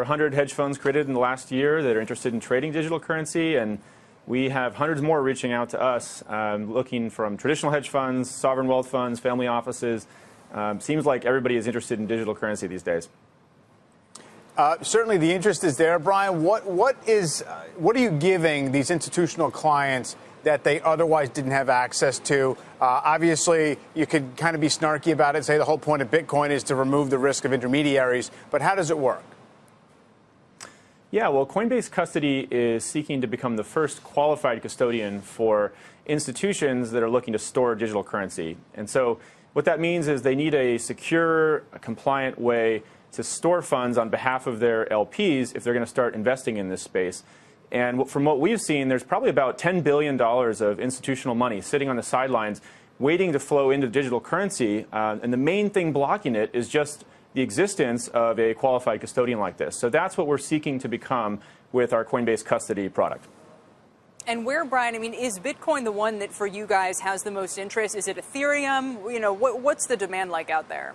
100 hedge funds created in the last year that are interested in trading digital currency, and we have hundreds more reaching out to us, looking from traditional hedge funds, sovereign wealth funds, family offices. Seems like everybody is interested in digital currency these days. Certainly the interest is there. Brian, what are you giving these institutional clients that they otherwise didn't have access to? Obviously, you could kind of be snarky about it, say the whole point of Bitcoin is to remove the risk of intermediaries, but how does it work? Yeah, well, Coinbase Custody is seeking to become the first qualified custodian for institutions that are looking to store digital currency. And so what that means is they need a secure, compliant way to store funds on behalf of their LPs if they're going to start investing in this space. And from what we've seen, there's probably about $10 billion of institutional money sitting on the sidelines waiting to flow into digital currency. And the main thing blocking it is just the existence of a qualified custodian like this. So that's what we're seeking to become with our Coinbase Custody product. And where, Brian, I mean, is Bitcoin the one that for you guys has the most interest? Is it Ethereum? You know, what's the demand like out there?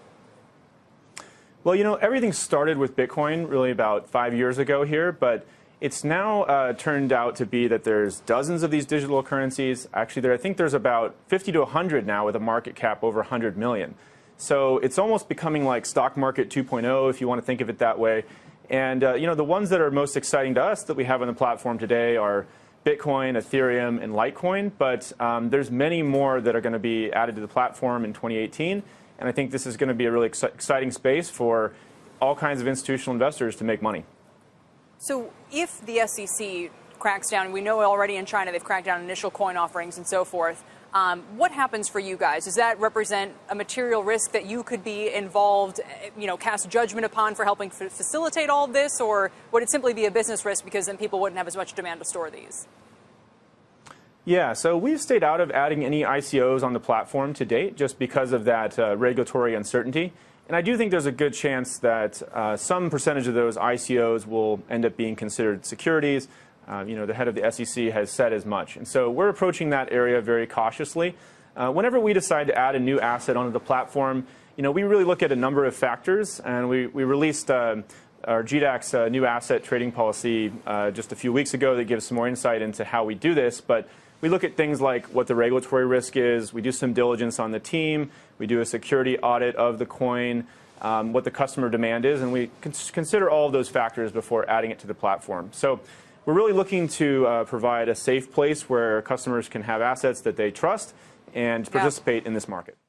Well, you know, everything started with Bitcoin really about 5 years ago here, but it's now turned out to be that there's dozens of these digital currencies. Actually, I think there's about 50 to 100 now with a market cap over 100 million. So it's almost becoming like stock market 2.0, if you want to think of it that way. And you know, the ones that are most exciting to us that we have on the platform today are Bitcoin, Ethereum, and Litecoin. But there's many more that are going to be added to the platform in 2018. And I think this is going to be a really exciting space for all kinds of institutional investors to make money. So if the SEC cracks down, and we know already in China they've cracked down on initial coin offerings and so forth, what happens for you guys? Does that represent a material risk that you could be involved, you know, cast judgment upon for helping facilitate all of this, or would it simply be a business risk because then people wouldn't have as much demand to store these? Yeah, so we've stayed out of adding any ICOs on the platform to date just because of that regulatory uncertainty. And I do think there's a good chance that some percentage of those ICOs will end up being considered securities. You know, the head of the SEC has said as much. And so we're approaching that area very cautiously. Whenever we decide to add a new asset onto the platform, you know, we really look at a number of factors. And we released our GDAX new asset trading policy just a few weeks ago that gives some more insight into how we do this. But we look at things like what the regulatory risk is. We do some diligence on the team. We do a security audit of the coin, what the customer demand is. And we consider all of those factors before adding it to the platform. So we're really looking to provide a safe place where customers can have assets that they trust and participate in this market.